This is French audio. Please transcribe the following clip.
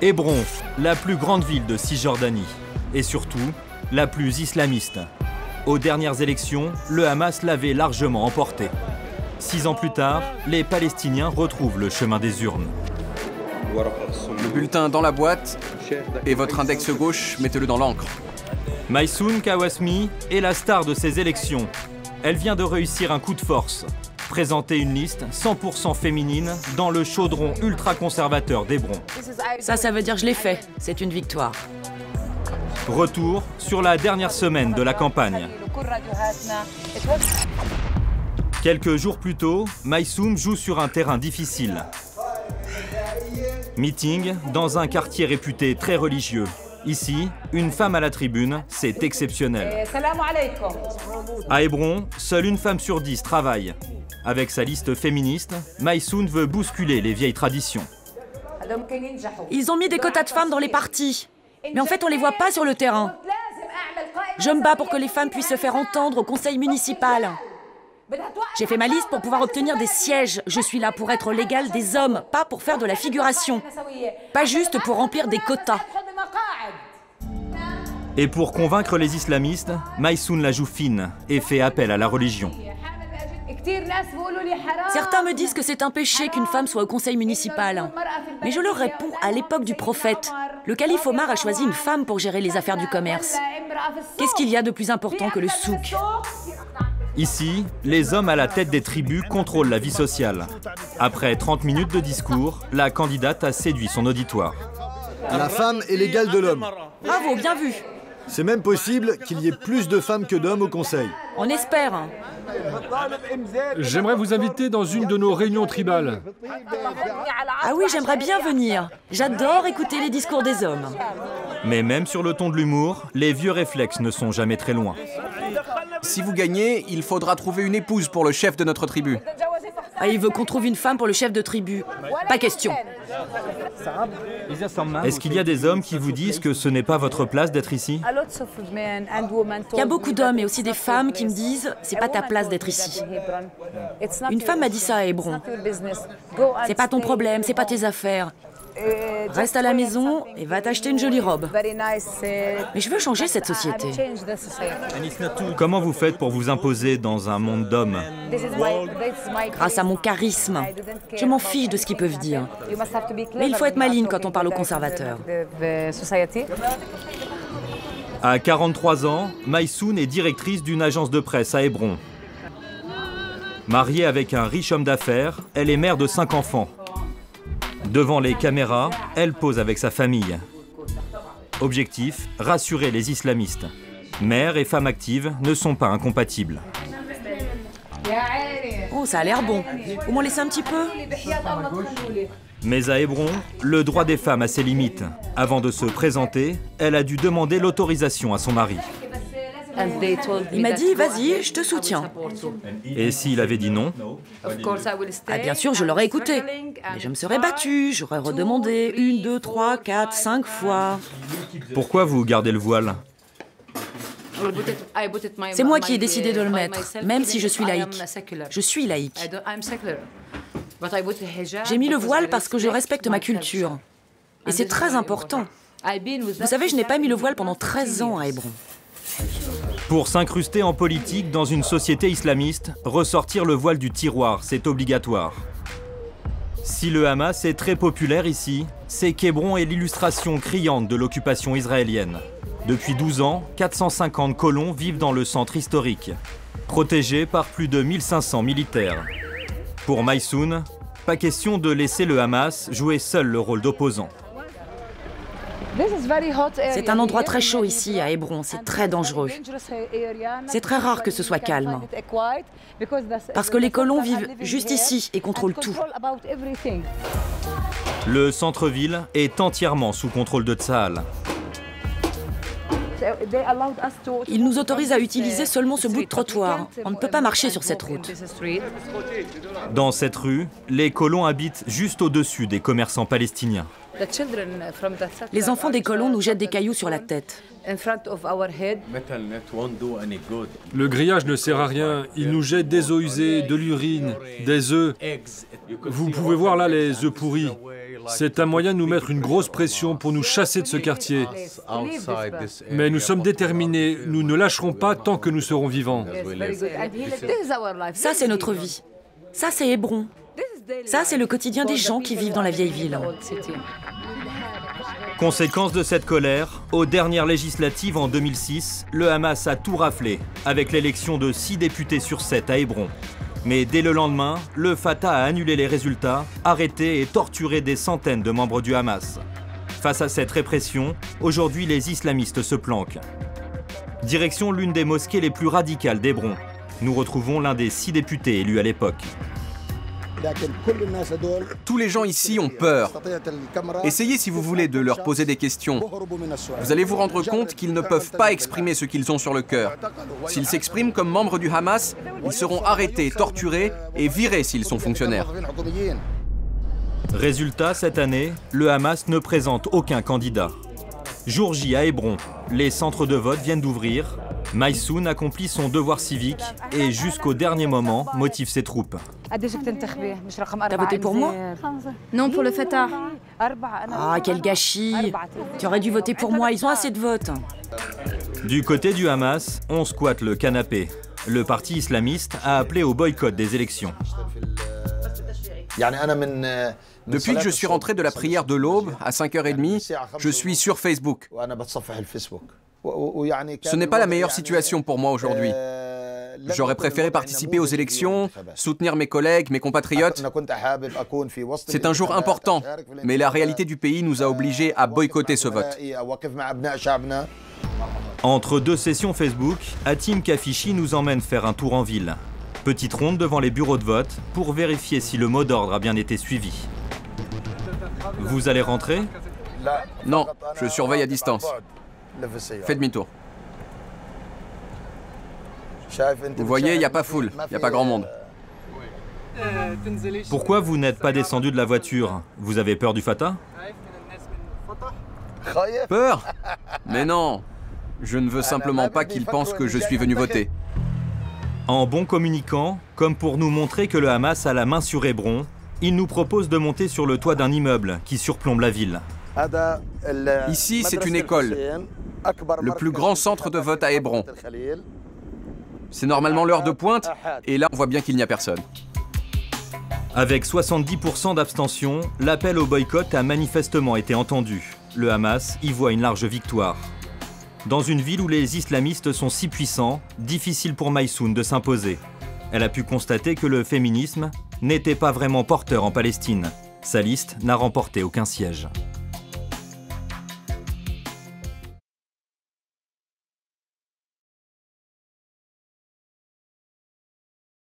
Hébron, la plus grande ville de Cisjordanie, et surtout, la plus islamiste. Aux dernières élections, le Hamas l'avait largement emporté. 6 ans plus tard, les Palestiniens retrouvent le chemin des urnes. Le bulletin dans la boîte et votre index gauche, mettez-le dans l'encre. Maysoun Kawasmi est la star de ces élections. Elle vient de réussir un coup de force. Présenter une liste 100% féminine dans le chaudron ultra-conservateur d'Hébron. Ça veut dire je l'ai fait. C'est une victoire. Retour sur la dernière semaine de la campagne. Quelques jours plus tôt, Maysoun joue sur un terrain difficile. Meeting dans un quartier réputé très religieux. Ici, une femme à la tribune, c'est exceptionnel. À Hébron, seule une femme sur 10 travaille. Avec sa liste féministe, Maysoun veut bousculer les vieilles traditions. Ils ont mis des quotas de femmes dans les partis. Mais en fait, on ne les voit pas sur le terrain. Je me bats pour que les femmes puissent se faire entendre au conseil municipal. J'ai fait ma liste pour pouvoir obtenir des sièges. Je suis là pour être l'égale des hommes, pas pour faire de la figuration. Pas juste pour remplir des quotas. Et pour convaincre les islamistes, Maysoun la joue fine et fait appel à la religion. Certains me disent que c'est un péché qu'une femme soit au conseil municipal. Mais je leur réponds à l'époque du prophète. Le calife Omar a choisi une femme pour gérer les affaires du commerce. Qu'est-ce qu'il y a de plus important que le souk ? Ici, les hommes à la tête des tribus contrôlent la vie sociale. Après 30 minutes de discours, la candidate a séduit son auditoire. La femme est l'égale de l'homme. Bravo, bien vu. C'est même possible qu'il y ait plus de femmes que d'hommes au conseil. On espère. J'aimerais vous inviter dans une de nos réunions tribales. Ah oui, j'aimerais bien venir. J'adore écouter les discours des hommes. Mais même sur le ton de l'humour, les vieux réflexes ne sont jamais très loin. Si vous gagnez, il faudra trouver une épouse pour le chef de notre tribu. Ah, il veut qu'on trouve une femme pour le chef de tribu. Pas question. Est-ce qu'il y a des hommes qui vous disent que ce n'est pas votre place d'être ici? Il y a beaucoup d'hommes et aussi des femmes qui me disent « c'est pas ta place d'être ici ». Une femme m'a dit ça à Hébron. « C'est pas ton problème, c'est pas tes affaires. Reste à la maison et va t'acheter une jolie robe. » Mais je veux changer cette société. Comment vous faites pour vous imposer dans un monde d'hommes? Grâce à mon charisme. Je m'en fiche de ce qu'ils peuvent dire. Mais il faut être maligne quand on parle aux conservateurs. À 43 ans, Maysoun est directrice d'une agence de presse à Hébron. Mariée avec un riche homme d'affaires, elle est mère de 5 enfants. Devant les caméras, elle pose avec sa famille. Objectif, rassurer les islamistes. Mère et femme active ne sont pas incompatibles. Oh, ça a l'air bon. Vous m'en laissez un petit peu? Mais à Hébron, le droit des femmes a ses limites. Avant de se présenter, elle a dû demander l'autorisation à son mari. Il m'a dit, vas-y, je te soutiens. Et s'il avait dit non? Ah, bien sûr, je l'aurais écouté. Mais je me serais battue, j'aurais redemandé 1, 2, 3, 4, 5 fois. Pourquoi vous gardez le voile? C'est moi qui ai décidé de le mettre, même si je suis laïque. Je suis laïque. J'ai mis le voile parce que je respecte ma culture. Et c'est très important. Vous savez, je n'ai pas mis le voile pendant 13 ans à Hébron. Pour s'incruster en politique dans une société islamiste, ressortir le voile du tiroir, c'est obligatoire. Si le Hamas est très populaire ici, c'est qu'Hébron est l'illustration criante de l'occupation israélienne. Depuis 12 ans, 450 colons vivent dans le centre historique, protégés par plus de 1500 militaires. Pour Maysoun, pas question de laisser le Hamas jouer seul le rôle d'opposant. C'est un endroit très chaud ici, à Hébron. C'est très dangereux. C'est très rare que ce soit calme. Parce que les colons vivent juste ici et contrôlent tout. Le centre-ville est entièrement sous contrôle de Tsahal. Ils nous autorisent à utiliser seulement ce bout de trottoir. On ne peut pas marcher sur cette route. Dans cette rue, les colons habitent juste au-dessus des commerçants palestiniens. Les enfants des colons nous jettent des cailloux sur la tête. Le grillage ne sert à rien. Ils nous jettent des eaux usées, de l'urine, des œufs. Vous pouvez voir là les œufs pourris. C'est un moyen de nous mettre une grosse pression pour nous chasser de ce quartier. Mais nous sommes déterminés, nous ne lâcherons pas tant que nous serons vivants. Ça, c'est notre vie. Ça, c'est Hébron. Ça, c'est le quotidien des gens qui vivent dans la vieille ville. Conséquence de cette colère, aux dernières législatives en 2006, le Hamas a tout raflé, avec l'élection de 6 députés sur 7 à Hébron. Mais dès le lendemain, le Fatah a annulé les résultats, arrêté et torturé des centaines de membres du Hamas. Face à cette répression, aujourd'hui les islamistes se planquent. Direction l'une des mosquées les plus radicales d'Hébron. Nous retrouvons l'un des 6 députés élus à l'époque. Tous les gens ici ont peur. Essayez, si vous voulez, de leur poser des questions. Vous allez vous rendre compte qu'ils ne peuvent pas exprimer ce qu'ils ont sur le cœur. S'ils s'expriment comme membres du Hamas, ils seront arrêtés, torturés et virés s'ils sont fonctionnaires. Résultat, cette année, le Hamas ne présente aucun candidat. Jour J à Hébron, les centres de vote viennent d'ouvrir. Maysoun accomplit son devoir civique et jusqu'au dernier moment motive ses troupes. T'as voté pour moi? Non, pour le Fatah. Ah, quel gâchis! Tu aurais dû voter pour moi, ils ont assez de votes. Du côté du Hamas, on squatte le canapé. Le parti islamiste a appelé au boycott des élections. Depuis que je suis rentré de la prière de l'aube, à 5h30, je suis sur Facebook. Ce n'est pas la meilleure situation pour moi aujourd'hui. J'aurais préféré participer aux élections, soutenir mes collègues, mes compatriotes. C'est un jour important, mais la réalité du pays nous a obligés à boycotter ce vote. Entre 2 sessions Facebook, Hatim Kafichi nous emmène faire un tour en ville. Petite ronde devant les bureaux de vote pour vérifier si le mot d'ordre a bien été suivi. Vous allez rentrer? Non, je surveille à distance. Fais demi-tour. Vous voyez, il n'y a pas foule, il n'y a pas grand monde. Pourquoi vous n'êtes pas descendu de la voiture? Vous avez peur du Fatah? Peur? Mais non, je ne veux simplement pas qu'ils pensent que je suis venu voter. En bon communicant, comme pour nous montrer que le Hamas a la main sur Hébron, il nous propose de monter sur le toit d'un immeuble qui surplombe la ville. Ici, c'est une école, le plus grand centre de vote à Hébron. C'est normalement l'heure de pointe, et là, on voit bien qu'il n'y a personne. Avec 70% d'abstention, l'appel au boycott a manifestement été entendu. Le Hamas y voit une large victoire. Dans une ville où les islamistes sont si puissants, difficile pour Maysoun de s'imposer. Elle a pu constater que le féminisme n'était pas vraiment porteur en Palestine. Sa liste n'a remporté aucun siège.